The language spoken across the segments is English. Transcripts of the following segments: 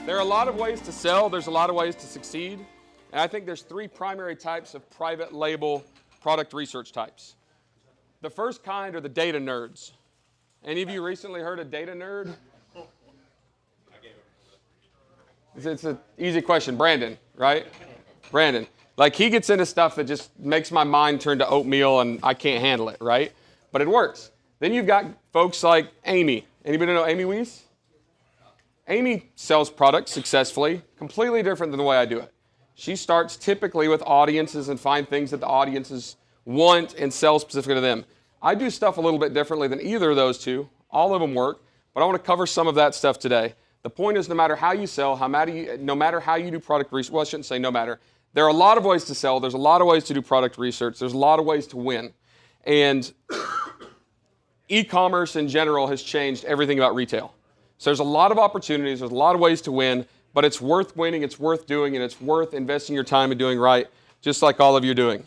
There are a lot of ways to sell. There's a lot of ways to succeed. And I think there's three primary types of private label product research types. The first kind are the data nerds. Any of you recently heard of data nerd? It's an easy question. Brandon, right? Brandon. Like, he gets into stuff that just makes my mind turn to oatmeal and I can't handle it, right? But it works. Then you've got folks like Amy. Anybody know Amy Weiss? Amy sells products successfully, completely different than the way I do it. She starts typically with audiences and find things that the audiences want and sell specifically to them. I do stuff a little bit differently than either of those two. All of them work, but I want to cover some of that stuff today. The point is, no matter how you sell, no matter how you do product research, well, I shouldn't say no matter. There are a lot of ways to sell. There's a lot of ways to do product research. There's a lot of ways to win. And e-commerce in general has changed everything about retail. So there's a lot of opportunities, there's a lot of ways to win, but it's worth winning, it's worth doing, and it's worth investing your time and doing right, just like all of you are doing.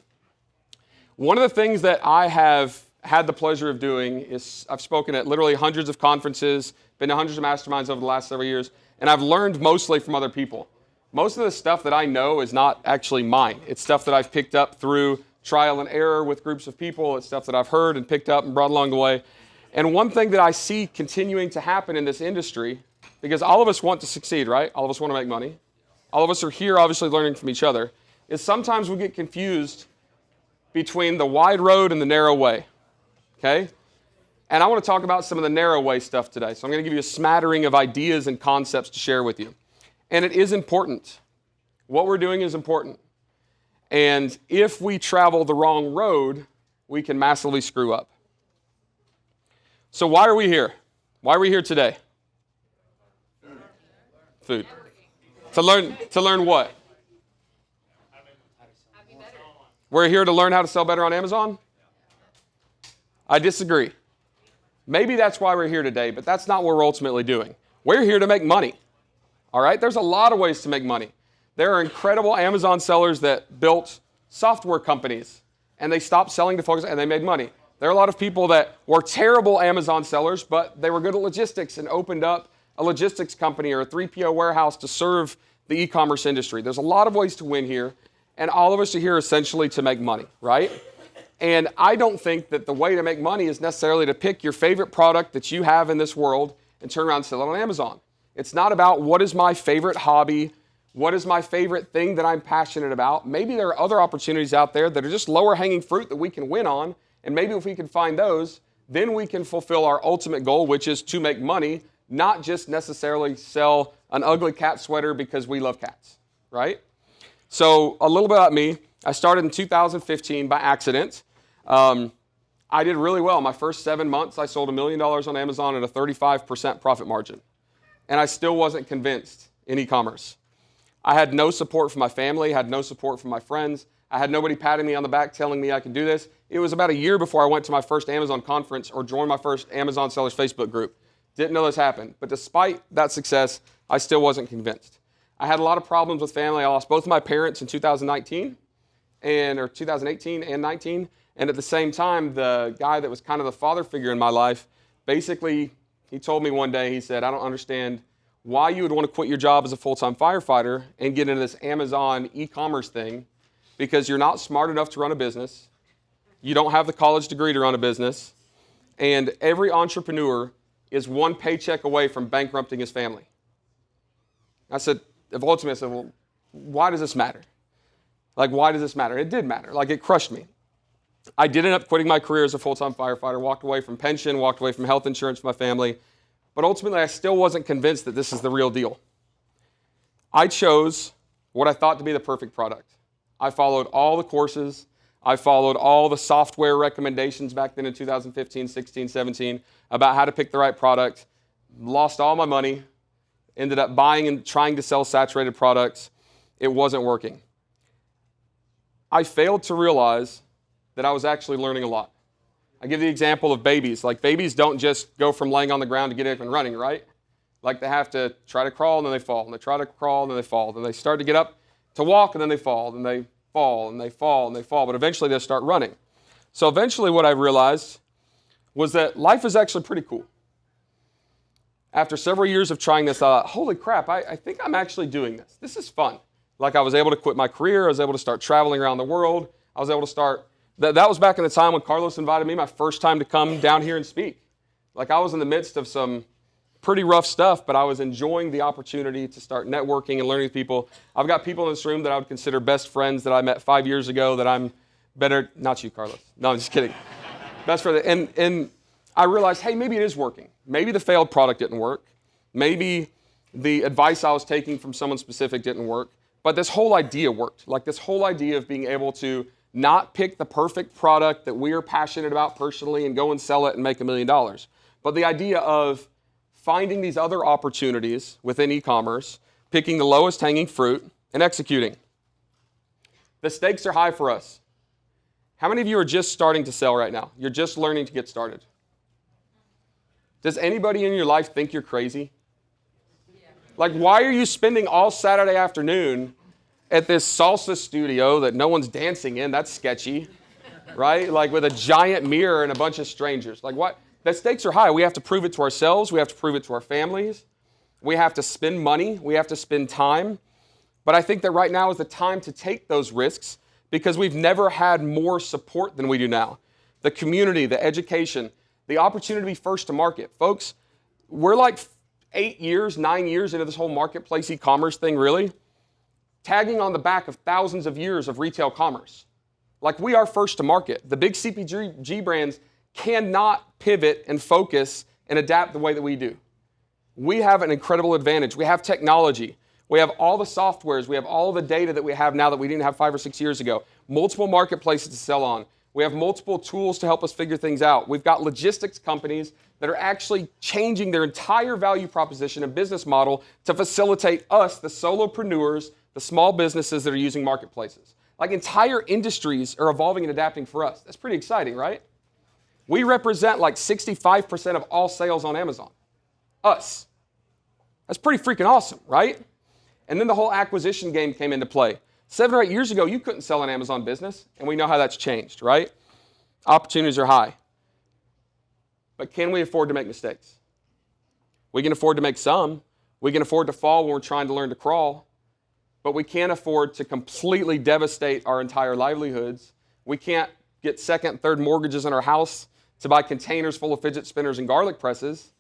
One of the things that I have had the pleasure of doing is I've spoken at literally hundreds of conferences, been to hundreds of masterminds over the last several years, and I've learned mostly from other people. Most of the stuff that I know is not actually mine. It's stuff that I've picked up through trial and error with groups of people. It's stuff that I've heard and picked up and brought along the way. And one thing that I see continuing to happen in this industry, because all of us want to succeed, right? All of us want to make money. All of us are here obviously learning from each other, is sometimes we get confused between the wide road and the narrow way, okay? And I want to talk about some of the narrow way stuff today. So I'm going to give you a smattering of ideas and concepts to share with you. And it is important. What we're doing is important. And if we travel the wrong road, we can massively screw up. So why are we here? Why are we here today? Food. To learn what? We're here to learn how to sell better on Amazon? I disagree. Maybe that's why we're here today, but that's not what we're ultimately doing. We're here to make money. All right? There's a lot of ways to make money. There are incredible Amazon sellers that built software companies, and they stopped selling to folks, and they made money. There are a lot of people that were terrible Amazon sellers, but they were good at logistics and opened up a logistics company or a 3PL warehouse to serve the e-commerce industry. There's a lot of ways to win here, and all of us are here essentially to make money, right? And I don't think that the way to make money is necessarily to pick your favorite product that you have in this world and turn around and sell it on Amazon. It's not about what is my favorite hobby, what is my favorite thing that I'm passionate about. Maybe there are other opportunities out there that are just lower hanging fruit that we can win on. And maybe if we can find those, then we can fulfill our ultimate goal, which is to make money, not just necessarily sell an ugly cat sweater because we love cats, right? So a little bit about me. I started in 2015 by accident. I did really well. My first 7 months, I sold $1 million on Amazon at a 35% profit margin. And I still wasn't convinced in e-commerce. I had no support from my family, had no support from my friends. I had nobody patting me on the back telling me I could do this. It was about a year before I went to my first Amazon conference or joined my first Amazon Sellers Facebook group. Didn't know this happened. But despite that success, I still wasn't convinced. I had a lot of problems with family. I lost both of my parents in 2018 and 19. And at the same time, the guy that was kind of the father figure in my life, basically, he told me one day, he said, I don't understand why you would want to quit your job as a full-time firefighter and get into this Amazon e-commerce thing, because you're not smart enough to run a business. You don't have the college degree to run a business. And every entrepreneur is one paycheck away from bankrupting his family. I said, ultimately, I said, well, why does this matter? Like, why does this matter? It did matter. Like, it crushed me. I did end up quitting my career as a full-time firefighter, walked away from pension, walked away from health insurance for my family. But ultimately, I still wasn't convinced that this is the real deal. I chose what I thought to be the perfect product. I followed all the courses. I followed all the software recommendations back then in 2015, 16, 17 about how to pick the right product. Lost all my money. Ended up buying and trying to sell saturated products. It wasn't working. I failed to realize that I was actually learning a lot. I give the example of babies. Like, babies don't just go from laying on the ground to get up and running, right? Like, they have to try to crawl and then they fall, and they try to crawl and then they fall. Then they start to get up to walk and then they fall, and they fall and they fall and they fall, but eventually they start running. So eventually what I realized was that life is actually pretty cool. After several years of trying this, I thought, holy crap, I think I'm actually doing this. This is fun. Like I was able to quit my career. I was able to start traveling around the world. I was able to start, that was back in the time when Carlos invited me, my first time to come down here and speak. Like I was in the midst of some pretty rough stuff, but I was enjoying the opportunity to start networking and learning with people. I've got people in this room that I would consider best friends that I met 5 years ago that I'm better, not you, Carlos. No, I'm just kidding. Best friend, and I realized, hey, maybe it is working. Maybe the failed product didn't work. Maybe the advice I was taking from someone specific didn't work. But this whole idea worked. Like this whole idea of being able to not pick the perfect product that we are passionate about personally and go and sell it and make $1 million. But the idea of finding these other opportunities within e-commerce, picking the lowest hanging fruit, and executing. The stakes are high for us. How many of you are just starting to sell right now? You're just learning to get started. Does anybody in your life think you're crazy? Like, why are you spending all Saturday afternoon at this salsa studio that no one's dancing in? That's sketchy, right? Like with a giant mirror and a bunch of strangers. Like what? The stakes are high. We have to prove it to ourselves. We have to prove it to our families. We have to spend money. We have to spend time. But I think that right now is the time to take those risks because we've never had more support than we do now. The community, the education, the opportunity to be first to market. Folks, we're like 8 years, 9 years into this whole marketplace e-commerce thing, really, tagging on the back of thousands of years of retail commerce. Like we are first to market. The big CPG brands cannot pivot and focus and adapt the way that we do. We have an incredible advantage. We have technology. We have all the softwares. We have all the data that we have now that we didn't have 5 or 6 years ago. Multiple marketplaces to sell on. We have multiple tools to help us figure things out. We've got logistics companies that are actually changing their entire value proposition and business model to facilitate us, the solopreneurs, the small businesses that are using marketplaces. Like entire industries are evolving and adapting for us. That's pretty exciting, right? We represent like 65% of all sales on Amazon. Us. That's pretty freaking awesome, right? And then the whole acquisition game came into play. 7 or 8 years ago, you couldn't sell an Amazon business, and we know how that's changed, right? Opportunities are high. But can we afford to make mistakes? We can afford to make some. We can afford to fall when we're trying to learn to crawl. But we can't afford to completely devastate our entire livelihoods. We can't get second, third mortgages in our house to buy containers full of fidget spinners and garlic presses.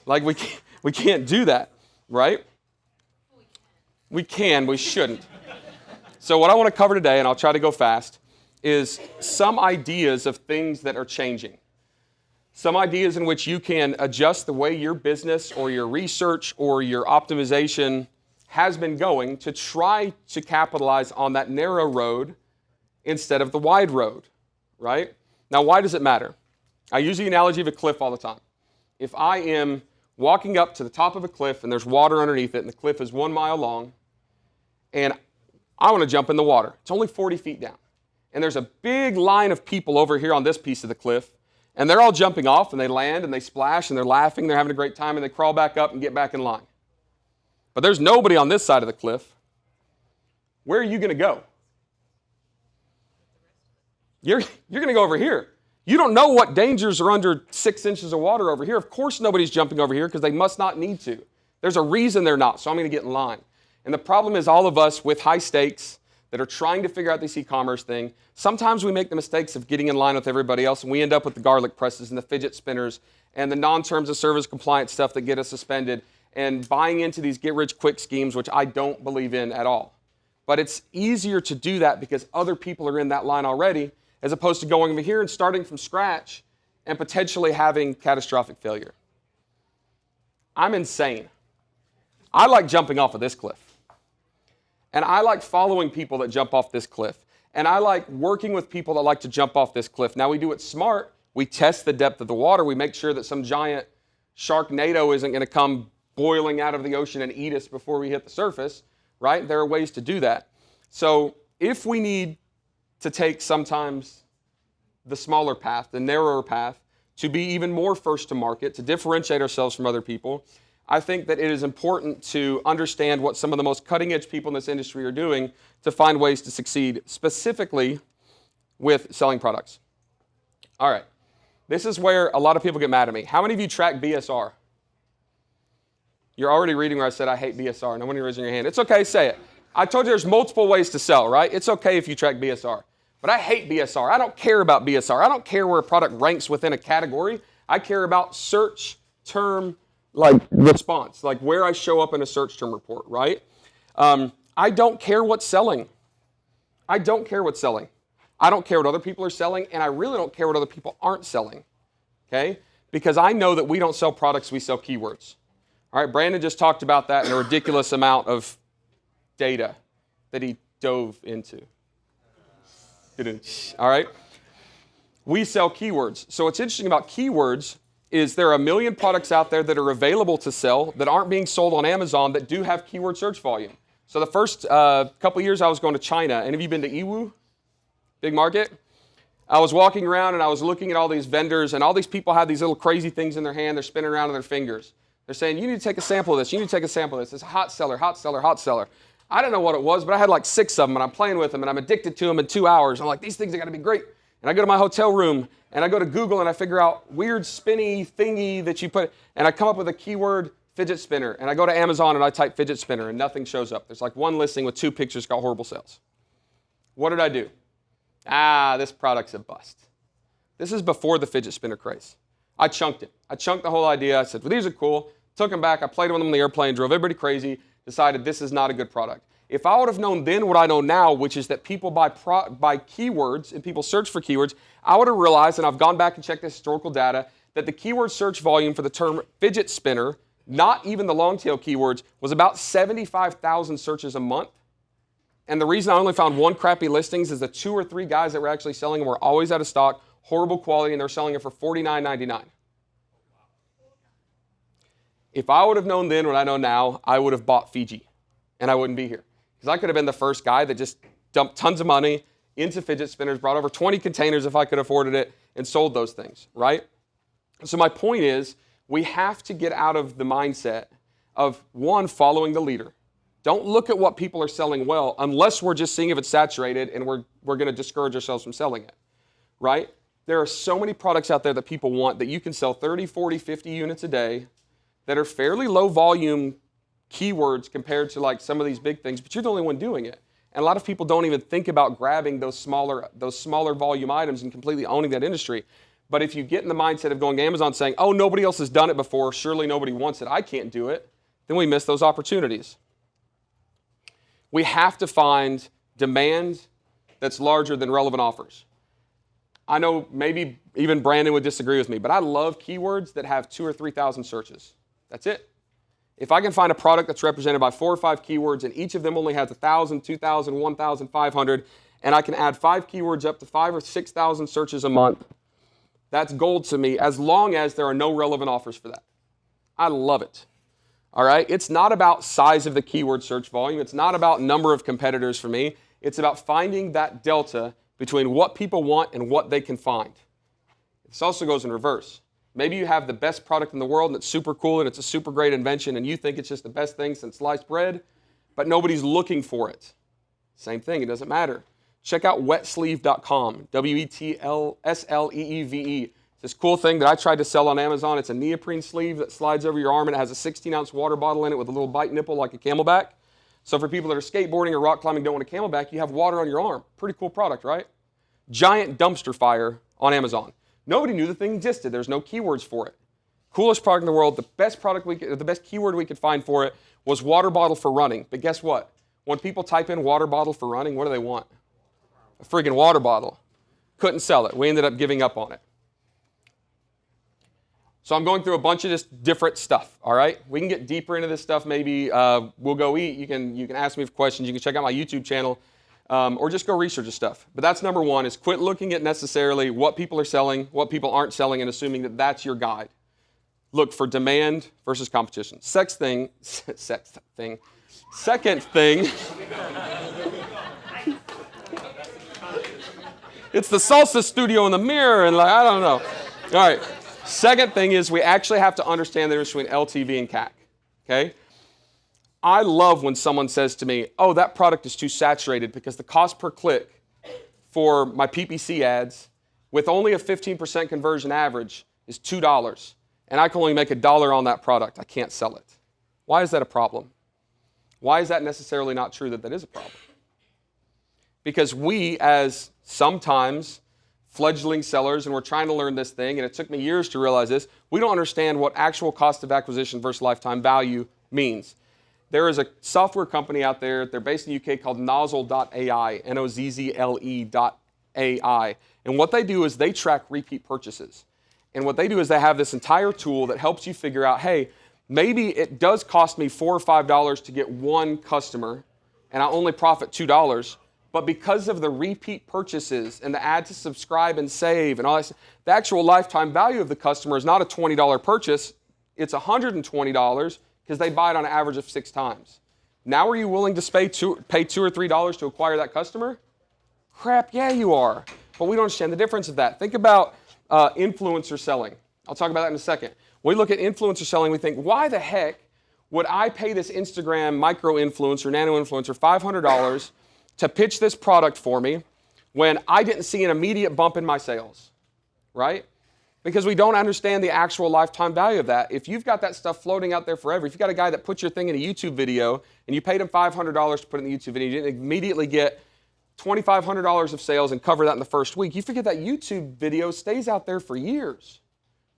Like we can't do that, right? We can, we shouldn't. So what I want to cover today, and I'll try to go fast, is some ideas of things that are changing. Some ideas in which you can adjust the way your business or your research or your optimization has been going to try to capitalize on that narrow road instead of the wide road, right? Now, why does it matter? I use the analogy of a cliff all the time. If I am walking up to the top of a cliff and there's water underneath it and the cliff is 1 mile long and I want to jump in the water. It's only 40 feet down. And there's a big line of people over here on this piece of the cliff, and they're all jumping off, and they land, and they splash, and they're laughing, they're having a great time, and they crawl back up and get back in line. But there's nobody on this side of the cliff. Where are you going to go? You're going to go over here. You don't know what dangers are under 6 inches of water over here. Of course nobody's jumping over here because they must not need to. There's a reason they're not, so I'm going to get in line. And the problem is all of us with high stakes that are trying to figure out this e-commerce thing, sometimes we make the mistakes of getting in line with everybody else, and we end up with the garlic presses and the fidget spinners and the non-terms of service compliance stuff that get us suspended and buying into these get-rich-quick schemes, which I don't believe in at all. But it's easier to do that because other people are in that line already, as opposed to going over here and starting from scratch and potentially having catastrophic failure. I'm insane. I like jumping off of this cliff. And I like following people that jump off this cliff. And I like working with people that like to jump off this cliff. Now, we do it smart. We test the depth of the water. We make sure that some giant sharknado isn't going to come boiling out of the ocean and eat us before we hit the surface, right? There are ways to do that. So if we need to take sometimes the smaller path, the narrower path, to be even more first to market, to differentiate ourselves from other people, I think that it is important to understand what some of the most cutting-edge people in this industry are doing to find ways to succeed, specifically with selling products. All right. This is where a lot of people get mad at me. How many of you track BSR? You're already reading where I said I hate BSR. No one raising your hand. It's okay, say it. I told you there's multiple ways to sell, right? It's okay if you track BSR. But I hate BSR. I don't care about BSR. I don't care where a product ranks within a category. I care about search term response, like where I show up in a search term report, right? I don't care what's selling. I don't care what's selling. I don't care what other people are selling, and I really don't care what other people aren't selling, okay? Because I know that we don't sell products, we sell keywords. All right, Brandon just talked about that in a ridiculous amount of data that he dove into. All right? We sell keywords. So what's interesting about keywords is there are a million products out there that are available to sell that aren't being sold on Amazon that do have keyword search volume. So the first couple of years I was going to China. Any of you been to Yiwu? Big market? I was walking around and I was looking at all these vendors, and all these people have these little crazy things in their hand. They're spinning around on their fingers. They're saying, you need to take a sample of this. You need to take a sample of this. It's a hot seller, hot seller, hot seller. I don't know what it was, but I had like 6 of them, and I'm playing with them, and I'm addicted to them in 2 hours. I'm like, these things are going to be great. And I go to my hotel room, and I go to Google, and I figure out weird spinny thingy that you put, and I come up with a keyword, fidget spinner. And I go to Amazon, and I type fidget spinner, and nothing shows up. There's like one listing with 2 pictures, got horrible sales. What did I do? This product's a bust. This is before the fidget spinner craze. I chunked it. I chunked the whole idea. I said, well, these are cool. Took them back. I played with them on the airplane, drove everybody crazy, decided this is not a good product. If I would have known then what I know now, which is that people buy keywords and people search for keywords, I would have realized, and I've gone back and checked the historical data, that the keyword search volume for the term fidget spinner, not even the long tail keywords, was about 75,000 searches a month. And the reason I only found 1 crappy listings is the 2 or 3 guys that were actually selling them were always out of stock, horrible quality, and they're selling it for $49.99. If I would have known then what I know now, I would have bought Fiji, and I wouldn't be here. Because I could have been the first guy that just dumped tons of money into fidget spinners, brought over 20 containers if I could afford it, and sold those things, right? So my point is, we have to get out of the mindset of, 1, following the leader. Don't look at what people are selling well unless we're just seeing if it's saturated and we're going to discourage ourselves from selling it, right? There are so many products out there that people want that you can sell 30, 40, 50 units a day that are fairly low volume keywords compared to like some of these big things, but you're the only one doing it. And a lot of people don't even think about grabbing those smaller volume items and completely owning that industry. But if you get in the mindset of going to Amazon saying, oh, nobody else has done it before, surely nobody wants it, I can't do it, then we miss those opportunities. We have to find demand that's larger than relevant offers. I know maybe even Brandon would disagree with me, but I love keywords that have 2,000 or 3,000 searches. That's it. If I can find a product that's represented by 4 or 5 keywords and each of them only has 1,000, 2,000, 1,500, and I can add 5 keywords up to 5,000 or 6,000 searches a month, that's gold to me as long as there are no relevant offers for that. I love it. All right? It's not about size of the keyword search volume. It's not about number of competitors for me. It's about finding that delta between what people want and what they can find. This also goes in reverse. Maybe you have the best product in the world and it's super cool and it's a super great invention and you think it's just the best thing since sliced bread, but nobody's looking for it. Same thing, it doesn't matter. Check out wetsleeve.com, WETLSLEEVE. It's this cool thing that I tried to sell on Amazon. It's a neoprene sleeve that slides over your arm and it has a 16-ounce water bottle in it with a little bite nipple like a Camelback. So for people that are skateboarding or rock climbing don't want a Camelback, you have water on your arm. Pretty cool product, right? Giant dumpster fire on Amazon. Nobody knew the thing existed. There's no keywords for it. Coolest product in the world. The best keyword we could find for it was water bottle for running. But guess what? When people type in water bottle for running, what do they want? A friggin' water bottle. Couldn't sell it. We ended up giving up on it. So I'm going through a bunch of just different stuff, all right? We can get deeper into this stuff maybe. We'll go eat. You can ask me questions. You can check out my YouTube channel or just go research this stuff. But that's number 1 is quit looking at necessarily what people are selling, what people aren't selling, and assuming that that's your guide. Look for demand versus competition. Second thing. It's the salsa studio in the mirror and like, I don't know. All right. Second thing is we actually have to understand the difference between LTV and CAC, okay? I love when someone says to me, oh, that product is too saturated because the cost per click for my PPC ads with only a 15% conversion average is $2, and I can only make $1 on that product. I can't sell it. Why is that a problem? Why is that necessarily not true that is a problem? Because we, as sometimes fledgling sellers, and we're trying to learn this thing, and it took me years to realize this, we don't understand what actual cost of acquisition versus lifetime value means. There is a software company out there, they're based in the UK, called Nozzle.ai, Nozzle.ai. And what they do is they track repeat purchases. And what they do is they have this entire tool that helps you figure out, hey, maybe it does cost me $4 or $5 to get one customer, and I only profit $2, but because of the repeat purchases and the add to subscribe and save and all that, the actual lifetime value of the customer is not a $20 purchase, it's $120 because they buy it on an average of 6 times. Now are you willing to pay $2 or $3 to acquire that customer? Crap, yeah you are. But we don't understand the difference of that. Think about influencer selling. I'll talk about that in a second. When we look at influencer selling, we think, why the heck would I pay this Instagram micro-influencer, nano-influencer $500 to pitch this product for me when I didn't see an immediate bump in my sales, right? Because we don't understand the actual lifetime value of that. If you've got that stuff floating out there forever, if you've got a guy that puts your thing in a YouTube video and you paid him $500 to put it in the YouTube video, you didn't immediately get $2,500 of sales and cover that in the first week, you figure that YouTube video stays out there for years,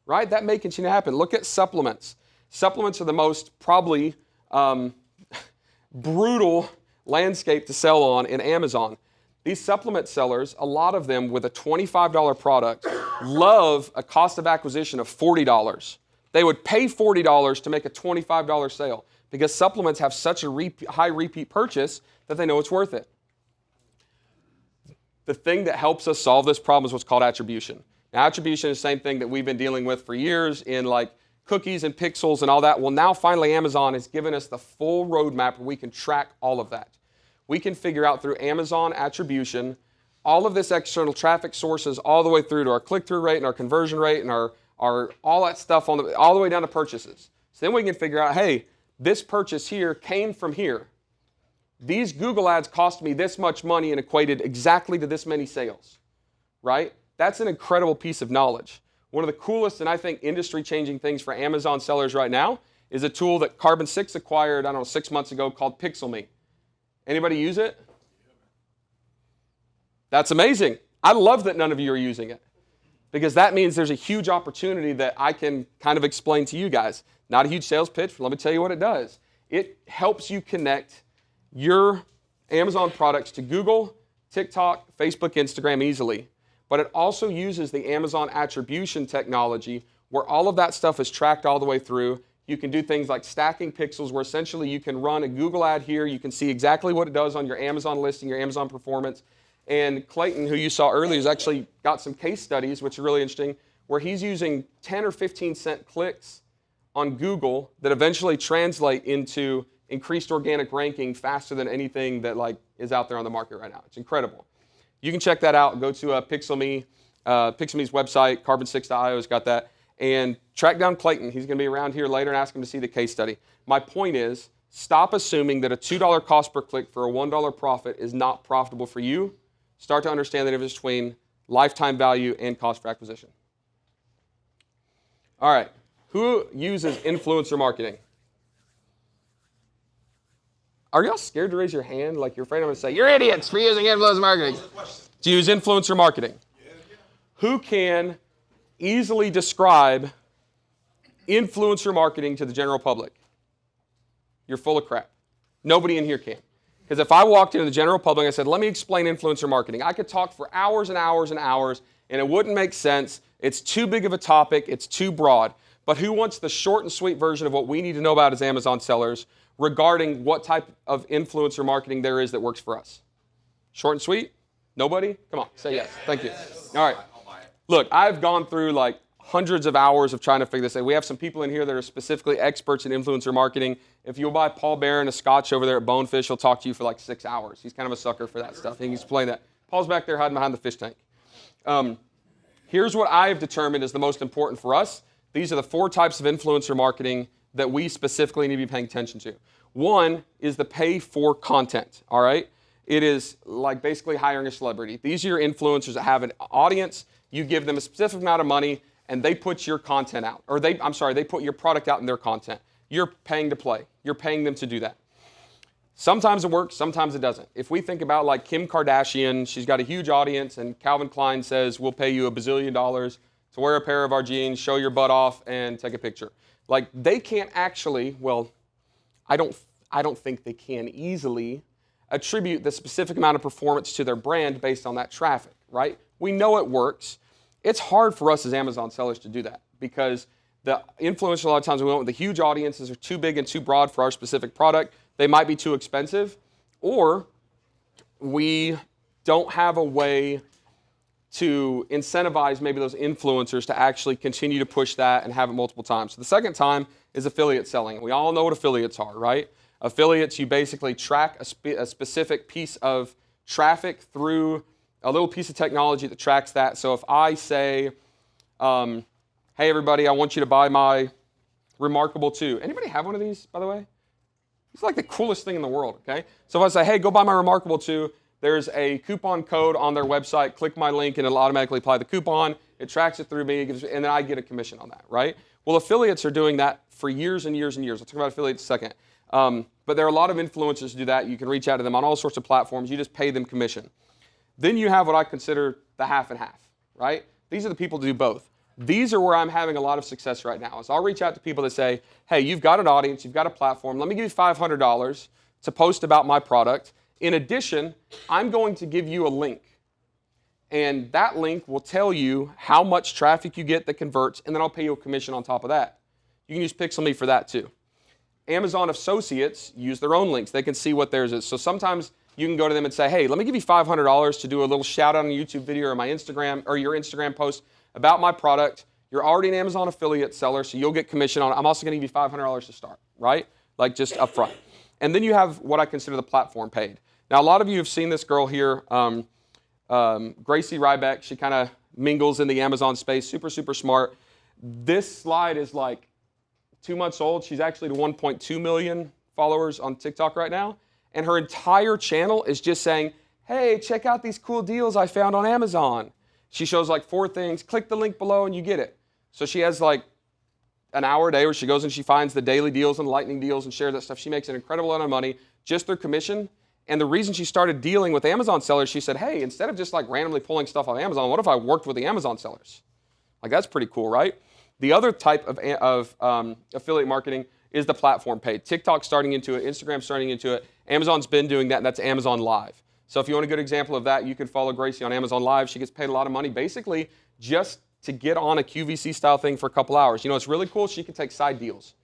right? That may continue to happen. Look at supplements. Supplements are the most probably brutal landscape to sell on in Amazon. These supplement sellers, a lot of them with a $25 product, love a cost of acquisition of $40. They would pay $40 to make a $25 sale because supplements have such a high repeat purchase that they know it's worth it. The thing that helps us solve this problem is what's called attribution. Now, attribution is the same thing that we've been dealing with for years in like cookies and pixels and all that. Well, now finally Amazon has given us the full roadmap where we can track all of that. We can figure out through Amazon attribution all of this external traffic sources all the way through to our click-through rate and our conversion rate and our all that stuff all the way down to purchases. So then we can figure out, hey, this purchase here came from here. These Google ads cost me this much money and equated exactly to this many sales, right? That's an incredible piece of knowledge. One of the coolest and I think industry-changing things for Amazon sellers right now is a tool that Carbon 6 acquired, I don't know, 6 months ago called PixelMe. Anybody use it? That's amazing. I love that none of you are using it because that means there's a huge opportunity that I can kind of explain to you guys. Not a huge sales pitch, but let me tell you what it does. It helps you connect your Amazon products to Google, TikTok, Facebook, Instagram easily. But it also uses the Amazon attribution technology where all of that stuff is tracked all the way through. You can do things like stacking pixels where essentially you can run a Google ad here. You can see exactly what it does on your Amazon listing, your Amazon performance. And Clayton, who you saw earlier, has actually got some case studies, which are really interesting, where he's using 10 or 15 cent clicks on Google that eventually translate into increased organic ranking faster than anything that like is out there on the market right now. It's incredible. You can check that out. Go to PixelMe, PixelMe's website, carbon6.io has got that. And track down Clayton. He's going to be around here later and ask him to see the case study. My point is, stop assuming that a $2 cost per click for a $1 profit is not profitable for you. Start to understand the difference between lifetime value and cost per acquisition. All right. Who uses influencer marketing? Are y'all scared to raise your hand? Like you're afraid I'm going to say, you're idiots for using influencer marketing. Do you use influencer marketing? Who can easily describe influencer marketing to the general public? You're full of crap. Nobody in here can. Because if I walked into the general public and I said, let me explain influencer marketing, I could talk for hours and hours and hours, and it wouldn't make sense. It's too big of a topic. It's too broad. But who wants the short and sweet version of what we need to know about as Amazon sellers regarding what type of influencer marketing there is that works for us? Short and sweet? Nobody? Come on, say yes. Thank you. All right. Look, I've gone through like hundreds of hours of trying to figure this out. We have some people in here that are specifically experts in influencer marketing. If you'll buy Paul Barron a scotch over there at Bonefish, he'll talk to you for like 6 hours. He's kind of a sucker for that stuff. He can explain that. Paul's back there hiding behind the fish tank. Here's what I've determined is the most important for us. These are the 4 types of influencer marketing that we specifically need to be paying attention to. One is the pay for content, all right? It is like basically hiring a celebrity. These are your influencers that have an audience. You give them a specific amount of money, and they put your content out. Or they put your product out in their content. you're paying to play. You're paying them to do that. Sometimes it works, sometimes it doesn't. If we think about like Kim Kardashian, she's got a huge audience, and Calvin Klein says, we'll pay you $1 bazillion to wear a pair of our jeans, show your butt off, and take a picture. Like, they can't actually, well, I don't think they can easily attribute the specific amount of performance to their brand based on that traffic, right? We know it works. It's hard for us as Amazon sellers to do that because the influencers, a lot of times we went with the huge audiences are too big and too broad for our specific product. They might be too expensive, or we don't have a way to incentivize maybe those influencers to actually continue to push that and have it multiple times. So the second time is affiliate selling. We all know what affiliates are, right? Affiliates, you basically track a specific piece of traffic through a little piece of technology that tracks that. So if I say, hey everybody, I want you to buy my Remarkable 2. Anybody have one of these, by the way? It's like the coolest thing in the world, okay? So if I say, hey, go buy my Remarkable 2, there's a coupon code on their website. Click my link and it'll automatically apply the coupon. It tracks it through me, and then I get a commission on that, right? Well, affiliates are doing that for years and years and years. I'll talk about affiliates in a second. But there are a lot of influencers who do that. You can reach out to them on all sorts of platforms. You just pay them commission. Then you have what I consider the half and half, right? These are the people who do both. These are where I'm having a lot of success right now. So I'll reach out to people that say, hey, you've got an audience, you've got a platform. Let me give you $500 to post about my product. In addition, I'm going to give you a link. And that link will tell you how much traffic you get that converts, and then I'll pay you a commission on top of that. You can use Pixel.me for that too. Amazon associates use their own links. They can see what theirs is. So sometimes you can go to them and say, hey, let me give you $500 to do a little shout out on a YouTube video or my Instagram or your Instagram post about my product. You're already an Amazon affiliate seller, so you'll get commission on it. I'm also going to give you $500 to start, right? Like just up front. And then you have what I consider the platform paid. Now, a lot of you have seen this girl here, Gracie Ryback. She kind of mingles in the Amazon space, super, super smart. This slide is like 2 months old. She's actually to 1.2 million followers on TikTok right now. And her entire channel is just saying, hey, check out these cool deals I found on Amazon. She shows like 4 things. Click the link below and you get it. So she has like an hour a day where she goes and she finds the daily deals and lightning deals and shares that stuff. She makes an incredible amount of money just through commission. And the reason she started dealing with Amazon sellers, she said, hey, instead of just like randomly pulling stuff off Amazon, what if I worked with the Amazon sellers? Like, that's pretty cool, right? The other type of affiliate marketing is the platform paid. TikTok's starting into it, Instagram's starting into it. Amazon's been doing that, and that's Amazon Live. So if you want a good example of that, you can follow Gracie on Amazon Live. She gets paid a lot of money basically just to get on a QVC style thing for a couple hours. You know, it's really cool. She can take side deals.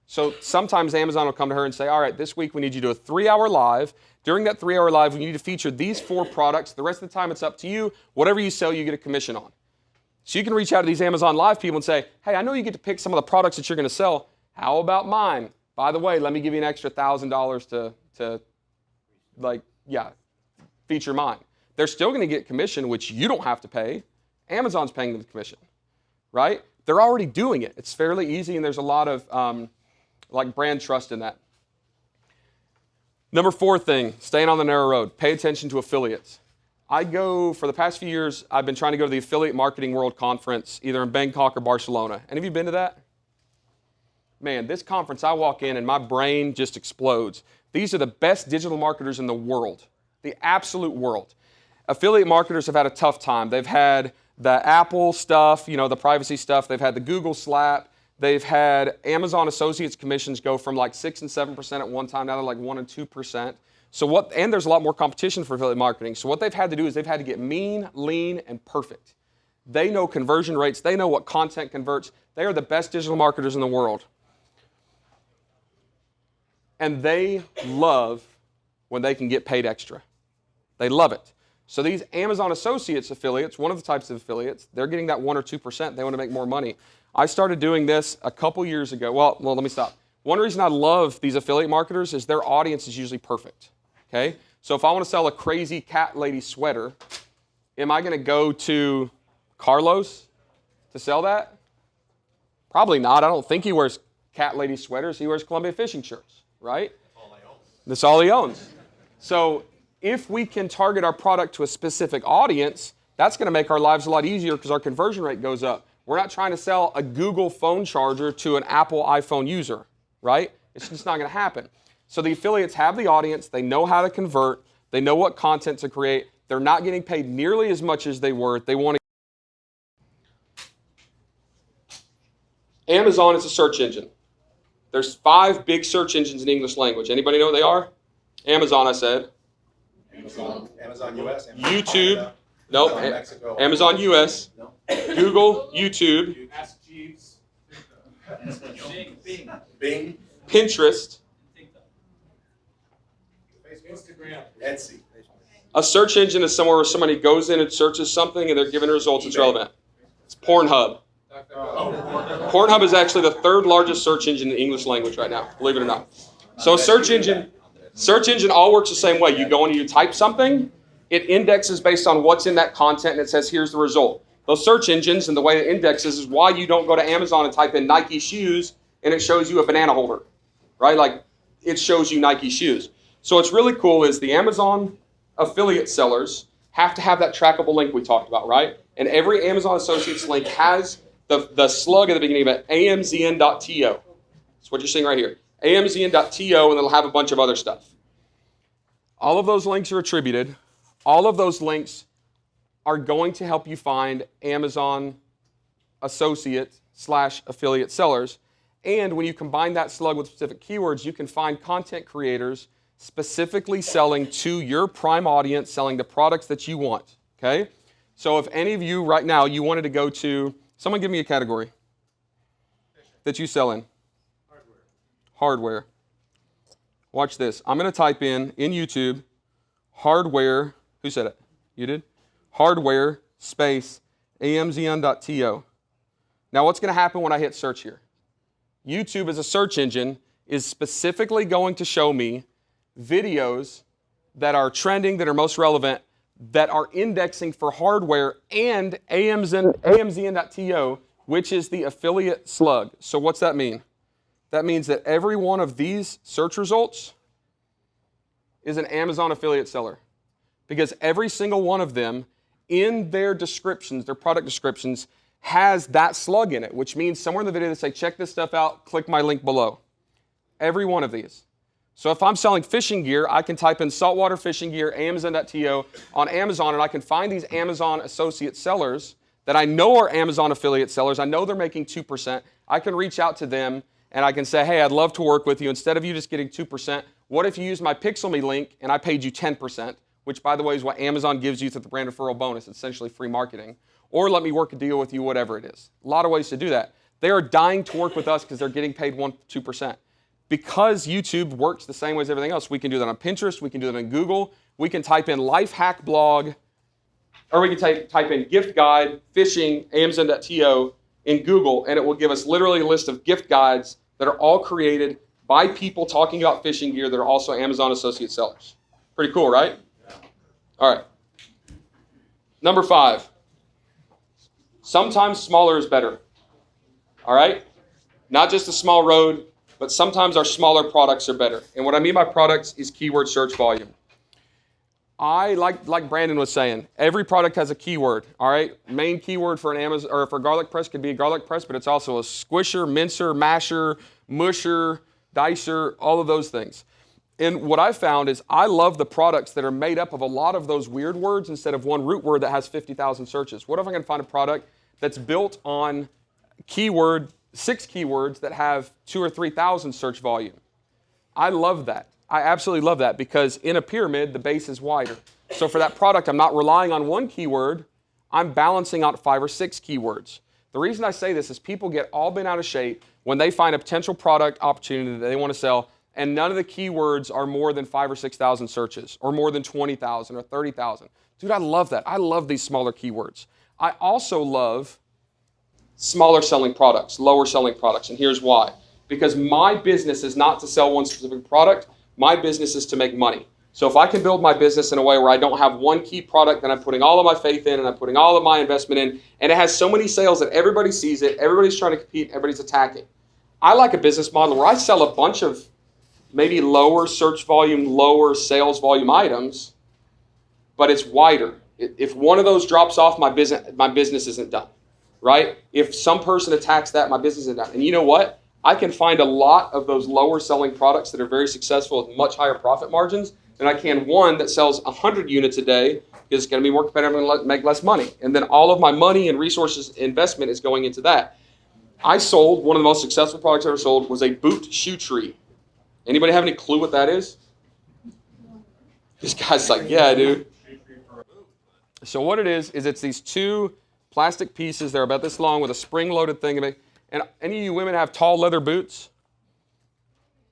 So sometimes Amazon will come to her and say, all right, this week we need you to do a 3-hour live. During that 3-hour live, we need to feature these 4 products. The rest of the time, it's up to you. Whatever you sell, you get a commission on. So you can reach out to these Amazon Live people and say, hey, I know you get to pick some of the products that you're going to sell. How about mine? By the way, let me give you an extra $1,000 to feature mine. They're still going to get commission, which you don't have to pay. Amazon's paying them the commission, right? They're already doing it. It's fairly easy, and there's a lot of brand trust in that. Number 4 thing, staying on the narrow road, pay attention to affiliates. For the past few years, I've been trying to go to the Affiliate Marketing World Conference, either in Bangkok or Barcelona. Any of you been to that? Man, this conference, I walk in and my brain just explodes. These are the best digital marketers in the world, the absolute world. Affiliate marketers have had a tough time. They've had the Apple stuff, the privacy stuff. They've had the Google slap. They've had Amazon associates commissions go from like 6 and 7% at one time, now they're like 1 and 2%. And there's a lot more competition for affiliate marketing. So what they've had to do is they've had to get mean, lean, and perfect. They know conversion rates. They know what content converts. They are the best digital marketers in the world. And they love when they can get paid extra. They love it. So these Amazon associates affiliates, one of the types of affiliates, they're getting that 1 or 2%. They want to make more money. I started doing this a couple years ago. Well, let me stop. One reason I love these affiliate marketers is their audience is usually perfect. Okay? So if I want to sell a crazy cat lady sweater, am I going to go to Carlos to sell that? Probably not. I don't think he wears cat lady sweaters. He wears Columbia fishing shirts, right? That's all he owns. So if we can target our product to a specific audience, that's going to make our lives a lot easier because our conversion rate goes up. We're not trying to sell a Google phone charger to an Apple iPhone user, right? It's just not going to happen. So the affiliates have the audience. They know how to convert. They know what content to create. They're not getting paid nearly as much as they were. They want to. Amazon is a search engine. There's 5 big search engines in English language. Anybody know what they are? Amazon, I said. Amazon US. YouTube. Nope. Mexico. Amazon US. No. Google, YouTube. Ask Jeeves. Bing. Pinterest. Instagram. Etsy. A search engine is somewhere where somebody goes in and searches something and they're given results that's relevant. It's Pornhub. Pornhub is actually the 3rd largest search engine in the English language right now, believe it or not. So a search engine all works the same way. You go in and you type something, it indexes based on what's in that content, and it says, here's the result. Those search engines and the way it indexes is why you don't go to Amazon and type in Nike shoes and it shows you a banana holder, right? Like, it shows you Nike shoes. So what's really cool is the Amazon affiliate sellers have to have that trackable link we talked about, right? And every Amazon Associates link has the slug at the beginning of it, amzn.to. That's what you're seeing right here. amzn.to, and it'll have a bunch of other stuff. All of those links are attributed. All of those links are going to help you find Amazon Associate/affiliate sellers. And when you combine that slug with specific keywords, you can find content creators specifically selling to your prime audience, selling the products that you want, okay? So if any of you right now, you wanted to go to, someone give me a category that you sell in. Hardware. Watch this. I'm going to type in YouTube, hardware. Who said it? You did? Hardware space amzn.to. Now what's going to happen when I hit search here? YouTube as a search engine is specifically going to show me videos that are trending, that are most relevant, that are indexing for hardware and amzn.to, which is the affiliate slug. So what's that mean? That means that every one of these search results is an Amazon affiliate seller, because every single one of them in their descriptions, their product descriptions, has that slug in it, which means somewhere in the video they say, check this stuff out, click my link below. Every one of these. So if I'm selling fishing gear, I can type in saltwater fishing gear, amazon.to on Amazon, and I can find these Amazon associate sellers that I know are Amazon affiliate sellers. I know they're making 2%. I can reach out to them and I can say, hey, I'd love to work with you. Instead of you just getting 2%, what if you use my PixelMe link and I paid you 10%, which by the way is what Amazon gives you through the brand referral bonus, essentially free marketing. Or let me work a deal with you, whatever it is. A lot of ways to do that. They are dying to work with us because they're getting paid 2%. Because YouTube works the same way as everything else, we can do that on Pinterest, we can do that on Google, we can type in life hack blog, or we can type in gift guide, fishing, amazon.to in Google, and it will give us literally a list of gift guides that are all created by people talking about fishing gear that are also Amazon associate sellers. Pretty cool, right? Yeah. All right. Number 5. Sometimes smaller is better. All right? Not just a small road, but sometimes our smaller products are better. And what I mean by products is keyword search volume. I like Brandon was saying, every product has a keyword. All right, main keyword for an Amazon or for garlic press could be a garlic press, but it's also a squisher, mincer, masher, musher, dicer, all of those things. And what I found is I love the products that are made up of a lot of those weird words instead of one root word that has 50,000 searches. What if I can find a product that's built on 6 keywords that have 2,000 or 3,000 search volume? I love that. I absolutely love that because in a pyramid, the base is wider. So for that product, I'm not relying on one keyword. I'm balancing out 5 or 6 keywords. The reason I say this is people get all bent out of shape when they find a potential product opportunity that they want to sell, and none of the keywords are more than 5,000 or 6,000 searches, or more than 20,000 or 30,000. Dude, I love that. I love these smaller keywords. I also love smaller selling products, lower selling products, and here's why. Because my business is not to sell one specific product. My business is to make money. So if I can build my business in a way where I don't have one key product that I'm putting all of my faith in and I'm putting all of my investment in, and it has so many sales that everybody sees it, everybody's trying to compete, everybody's attacking. I like a business model where I sell a bunch of maybe lower search volume, lower sales volume items, but it's wider. If one of those drops off, my business isn't done, right? If some person attacks that, my business isn't done. And you know what? I can find a lot of those lower selling products that are very successful with much higher profit margins than I can one that sells 100 units a day because it's going to be more competitive and make less money. And then all of my money and resources investment is going into that. I sold, one of the most successful products I ever sold was a boot shoe tree. Anybody have any clue what that is? This guy's like, yeah, dude. So what it is it's these two plastic pieces. They're about this long with a spring-loaded thing. And any of you women have tall leather boots?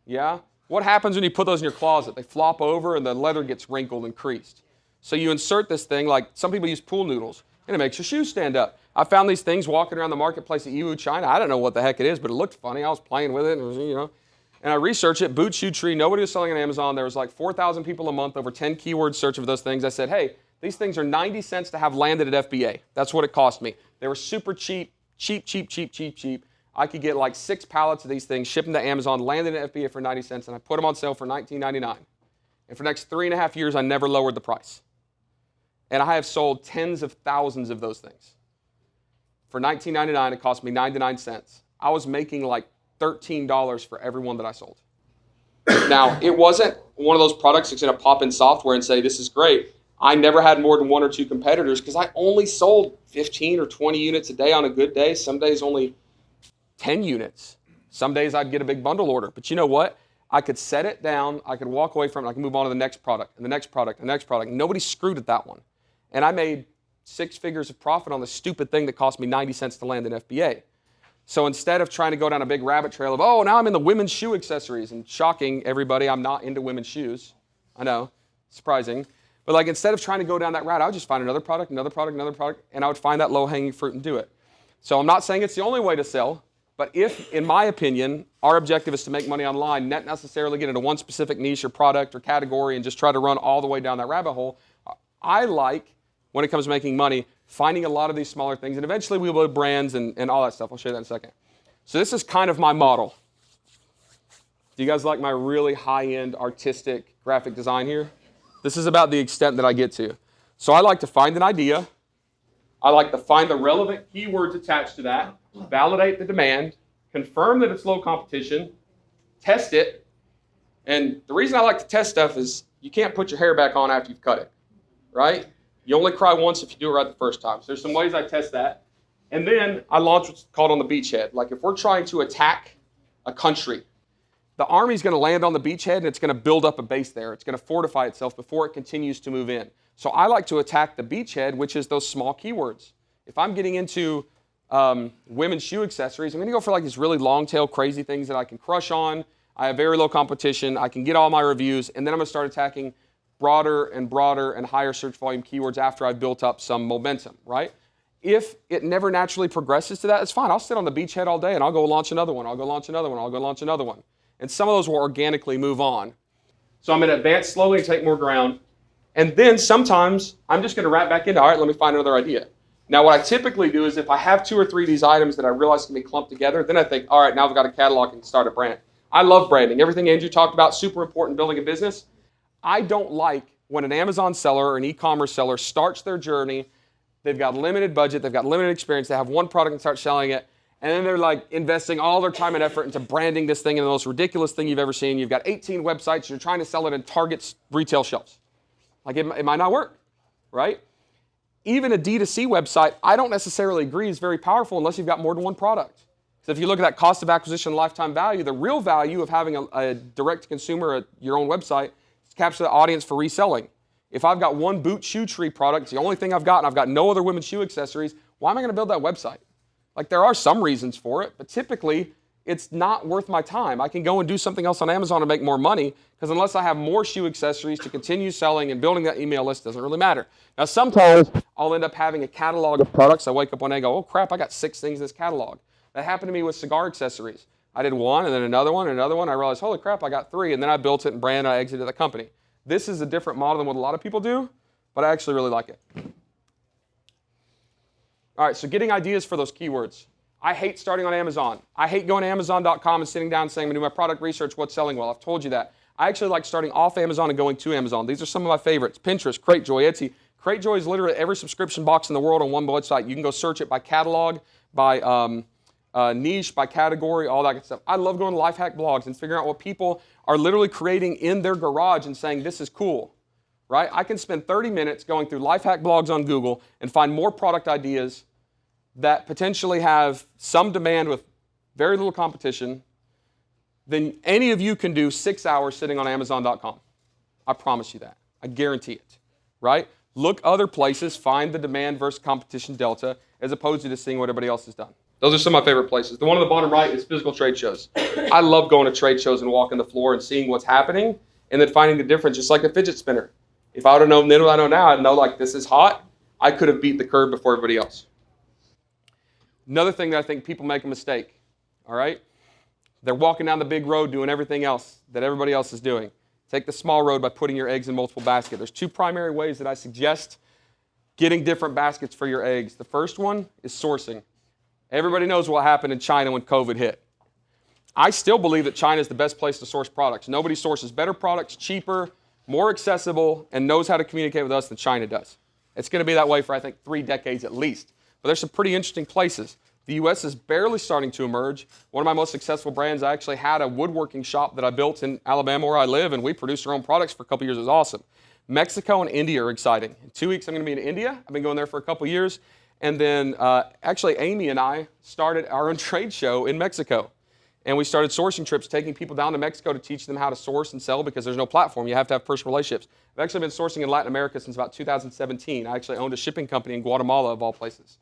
Yeah? What happens when you put those in your closet? They flop over and the leather gets wrinkled and creased. So you insert this thing, like some people use pool noodles, and it makes your shoes stand up. I found these things walking around the marketplace at Yiwu, China. I don't know what the heck it is, but it looked funny. I was playing with it, and it was, And I researched it, boot shoe tree. Nobody was selling on Amazon. There was like 4,000 people a month, over 10 keywords searching for those things. I said, hey, these things are 90 cents to have landed at FBA. That's what it cost me. They were super cheap. I could get like 6 pallets of these things, ship them to Amazon, landed at FBA for 90 cents, and I put them on sale for $19.99. And for the next 3.5 years, I never lowered the price. And I have sold tens of thousands of those things. For $19.99, it cost me 99 cents. I was making like $13 for every one that I sold. Now, it wasn't one of those products that's going to pop in software and say, this is great. I never had more than 1 or 2 competitors because I only sold 15 or 20 units a day on a good day. Some days only 10 units. Some days I'd get a big bundle order. But you know what? I could set it down. I could walk away from it. I could move on to the next product and the next product and the next product. Nobody screwed at that one. And I made 6 figures of profit on the stupid thing that cost me 90 cents to land in FBA. So instead of trying to go down a big rabbit trail of, oh, now I'm in the women's shoe accessories, and shocking everybody, I'm not into women's shoes. I know, surprising. But like instead of trying to go down that route, I would just find another product, and I would find that low-hanging fruit and do it. So I'm not saying it's the only way to sell, but if, in my opinion, our objective is to make money online, not necessarily get into one specific niche or product or category and just try to run all the way down that rabbit hole, I like, when it comes to making money, finding a lot of these smaller things, and eventually we'll build brands and all that stuff. I'll show you that in a second. So this is kind of my model. Do you guys like my really high-end artistic graphic design here? This is about the extent that I get to. So I like to find an idea. I like to find the relevant keywords attached to that, validate the demand, confirm that it's low competition, test it. And the reason I like to test stuff is you can't put your hair back on after you've cut it, right? You only cry once if you do it right the first time. So there's some ways I test that. And then I launch what's called on the beachhead. Like if we're trying to attack a country, the Army's going to land on the beachhead and it's going to build up a base there. It's going to fortify itself before it continues to move in. So I like to attack the beachhead, which is those small keywords. If I'm getting into women's shoe accessories, I'm going to go for like these really long tail crazy things that I can crush on. I have very low competition. I can get all my reviews, and then I'm going to start attacking broader and higher search volume keywords after I've built up some momentum, right? If it never naturally progresses to that, it's fine. I'll sit on the beachhead all day and I'll go launch another one. I'll go launch another one. I'll go launch another one. And some of those will organically move on. So I'm going to advance slowly and take more ground. And then sometimes I'm just going to wrap back into, all right, let me find another idea. Now what I typically do is if I have 2 or 3 of these items that I realize can be clumped together, then I think, all right, now I've got a catalog and start a brand. I love branding. Everything Andrew talked about, super important building a business. I don't like when an Amazon seller or an e-commerce seller starts their journey, they've got limited budget, they've got limited experience, they have one product and start selling it, and then they're like investing all their time and effort into branding this thing in the most ridiculous thing you've ever seen. You've got 18 websites, you're trying to sell it in Target's retail shelves. Like it might not work, right? Even a D2C website, I don't necessarily agree is very powerful unless you've got more than one product. So if you look at that cost of acquisition, lifetime value, the real value of having a direct-to-consumer, your own website, capture the audience for reselling. If I've got one boot shoe tree product, it's the only thing I've got, and I've got no other women's shoe accessories, why am I going to build that website? Like there are some reasons for it, but typically it's not worth my time. I can go and do something else on Amazon and make more money because unless I have more shoe accessories to continue selling and building that email list, doesn't really matter. Now sometimes I'll end up having a catalog of products. I wake up one day and go, oh crap, I got 6 things in this catalog. That happened to me with cigar accessories. I did one and then another one and another one. I realized, holy crap, I got 3. And then I built it and brand and I exited the company. This is a different model than what a lot of people do, but I actually really like it. All right, so getting ideas for those keywords. I hate starting on Amazon. I hate going to Amazon.com and sitting down and saying, I'm going to do my product research, what's selling well. I've told you that. I actually like starting off Amazon and going to Amazon. These are some of my favorites. Pinterest, Cratejoy, Etsy. Cratejoy is literally every subscription box in the world on one website. You can go search it by catalog, by niche, by category, all that good stuff. I love going to life hack blogs and figuring out what people are literally creating in their garage and saying, this is cool, right? I can spend 30 minutes going through life hack blogs on Google and find more product ideas that potentially have some demand with very little competition than any of you can do 6 hours sitting on Amazon.com. I promise you that. I guarantee it, right? Look other places, find the demand versus competition delta, as opposed to just seeing what everybody else has done. Those are some of my favorite places. The one on the bottom right is physical trade shows. I love going to trade shows and walking the floor and seeing what's happening and then finding the difference, just like a fidget spinner. If I would have known then what I know now, I'd know like this is hot. I could have beat the curve before everybody else. Another thing that I think people make a mistake, all right? They're walking down the big road doing everything else that everybody else is doing. Take the small road by putting your eggs in multiple baskets. There's two primary ways that I suggest getting different baskets for your eggs. The first one is sourcing. Everybody knows what happened in China when COVID hit. I still believe that China is the best place to source products. Nobody sources better products, cheaper, more accessible, and knows how to communicate with us than China does. It's going to be that way for, I think, 3 decades at least. But there's some pretty interesting places. The U.S. is barely starting to emerge. One of my most successful brands, I actually had a woodworking shop that I built in Alabama where I live, and we produced our own products for a couple years. It was awesome. Mexico and India are exciting. In 2 weeks, I'm going to be in India. I've been going there for a couple years. And then actually, Amy and I started our own trade show in Mexico. And we started sourcing trips, taking people down to Mexico to teach them how to source and sell because there's no platform. You have to have personal relationships. I've actually been sourcing in Latin America since about 2017. I actually owned a shipping company in Guatemala, of all places.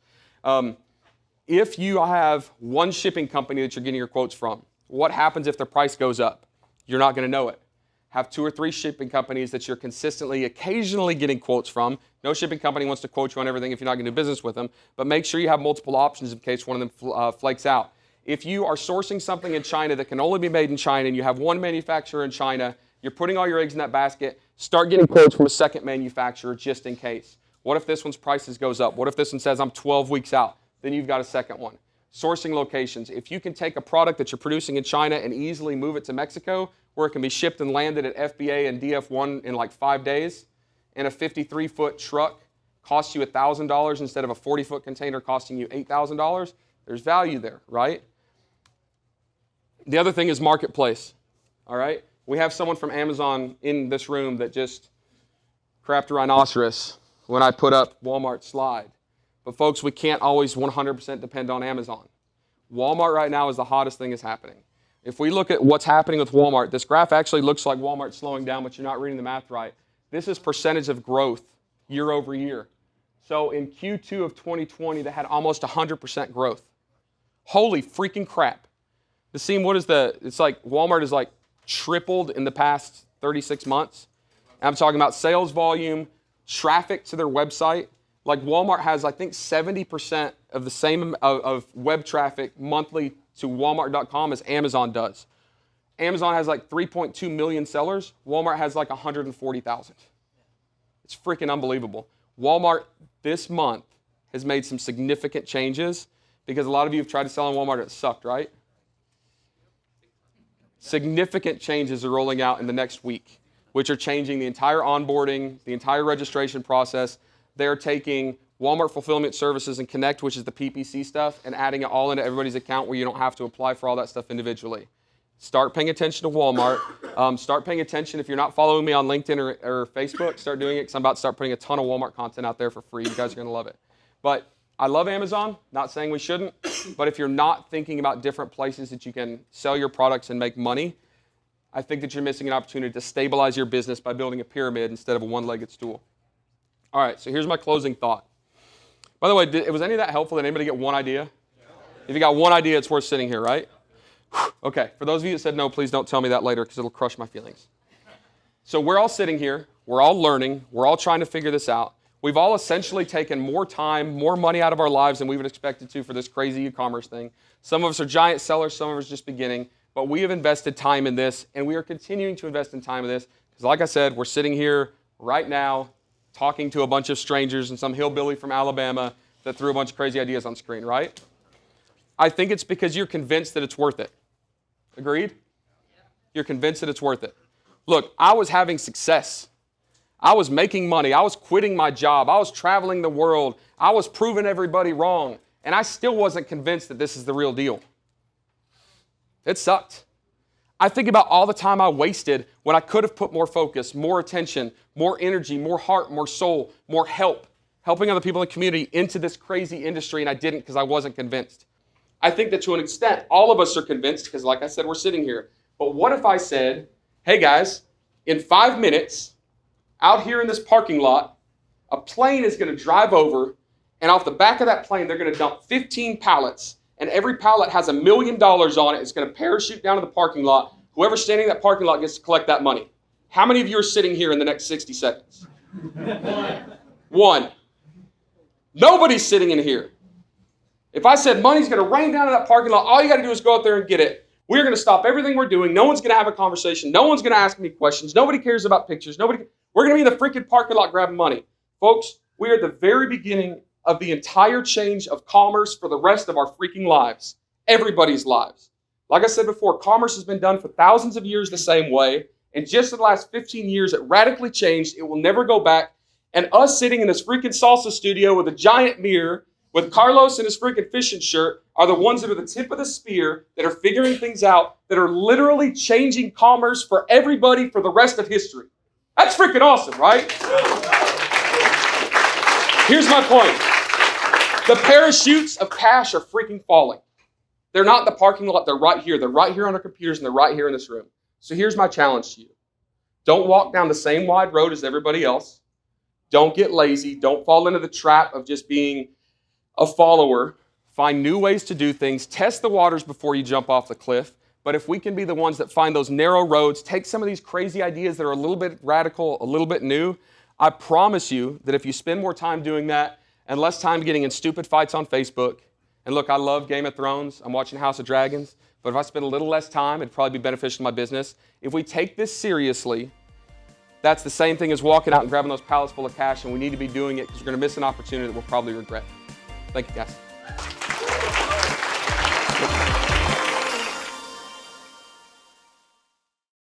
If you have one shipping company that you're getting your quotes from, what happens if the price goes up? You're not going to know it. Have 2 or 3 shipping companies that you're consistently, occasionally getting quotes from. No shipping company wants to quote you on everything if you're not going to do business with them, but make sure you have multiple options in case one of them flakes out. If you are sourcing something in China that can only be made in China and you have one manufacturer in China, you're putting all your eggs in that basket, start getting quotes from a second manufacturer just in case. What if this one's prices goes up? What if this one says I'm 12 weeks out? Then you've got a second one. Sourcing locations. If you can take a product that you're producing in China and easily move it to Mexico, where it can be shipped and landed at FBA and DF1 in like 5 days, and a 53-foot truck costs you $1,000 instead of a 40-foot container costing you $8,000, there's value there, right? The other thing is marketplace, all right? We have someone from Amazon in this room that just crapped a rhinoceros when I put up Walmart's slide. But folks, we can't always 100% depend on Amazon. Walmart right now is the hottest thing that's happening. If we look at what's happening with Walmart, this graph actually looks like Walmart's slowing down, but you're not reading the math right. This is percentage of growth year over year. So in Q2 of 2020, they had almost 100% growth. Holy freaking crap. It's like Walmart is like tripled in the past 36 months. And I'm talking about sales volume, traffic to their website. Like Walmart has, I think, 70% of the same of web traffic monthly to Walmart.com as Amazon does. Amazon has like 3.2 million sellers. Walmart has like 140,000. It's freaking unbelievable. Walmart this month has made some significant changes because a lot of you have tried to sell on Walmart and it sucked, right? Significant changes are rolling out in the next week, which are changing the entire onboarding, the entire registration process. They're taking Walmart Fulfillment Services and Connect, which is the PPC stuff, and adding it all into everybody's account where you don't have to apply for all that stuff individually. Start paying attention to Walmart. Start paying attention. If you're not following me on LinkedIn or Facebook, start doing it because I'm about to start putting a ton of Walmart content out there for free. You guys are going to love it. But I love Amazon. Not saying we shouldn't. But if you're not thinking about different places that you can sell your products and make money, I think that you're missing an opportunity to stabilize your business by building a pyramid instead of a one-legged stool. All right, so here's my closing thought. By the way, was any of that helpful? Did anybody get one idea? If you got one idea, it's worth sitting here, right? Okay, for those of you that said no, please don't tell me that later because it'll crush my feelings. So we're all sitting here. We're all learning. We're all trying to figure this out. We've all essentially taken more time, more money out of our lives than we would expected to for this crazy e-commerce thing. Some of us are giant sellers. Some of us are just beginning. But we have invested time in this, and we are continuing to invest in time in this because, like I said, we're sitting here right now talking to a bunch of strangers and some hillbilly from Alabama that threw a bunch of crazy ideas on screen, right? I think it's because you're convinced that it's worth it. Agreed? You're convinced that it's worth it. Look, I was having success. I was making money. I was quitting my job. I was traveling the world. I was proving everybody wrong. and I still wasn't convinced that this is the real deal. It sucked. I think about all the time I wasted when I could have put more focus, more attention, more energy, more heart, more soul, more helping other people in the community into this crazy industry, and I didn't because I wasn't convinced. I think that to an extent, all of us are convinced because, like I said, we're sitting here. But what if I said, hey guys, in 5 minutes, out here in this parking lot, a plane is going to drive over, and off the back of that plane, they're going to dump 15 pallets, and every pallet has $1 million on it. It's going to parachute down to the parking lot. Whoever's standing in that parking lot gets to collect that money. How many of you are sitting here in the next 60 seconds? One. Nobody's sitting in here. If I said money's going to rain down to that parking lot, all you got to do is go out there and get it. We're going to stop everything we're doing. No one's going to have a conversation. No one's going to ask me questions. Nobody cares about pictures. We're going to be in the freaking parking lot grabbing money. Folks, we are at the very beginning of the entire change of commerce for the rest of our freaking lives. Everybody's lives. Like I said before, commerce has been done for thousands of years the same way. And just in the last 15 years, it radically changed. It will never go back. And us sitting in this freaking salsa studio with a giant mirror with Carlos in his freaking fishing shirt are the ones that are the tip of the spear that are figuring things out, that are literally changing commerce for everybody for the rest of history. That's freaking awesome, right? Here's my point. The parachutes of cash are freaking falling. They're not in the parking lot. They're right here. They're right here on our computers, and they're right here in this room. So here's my challenge to you. Don't walk down the same wide road as everybody else. Don't get lazy. Don't fall into the trap of just being a follower. Find new ways to do things. Test the waters before you jump off the cliff. But if we can be the ones that find those narrow roads, take some of these crazy ideas that are a little bit radical, a little bit new, I promise you that if you spend more time doing that and less time getting in stupid fights on Facebook, and look, I love Game of Thrones. I'm watching House of Dragons. But if I spend a little less time, it'd probably be beneficial to my business. If we take this seriously, that's the same thing as walking out and grabbing those pallets full of cash, and we need to be doing it because we're going to miss an opportunity that we'll probably regret. Thank you, guys.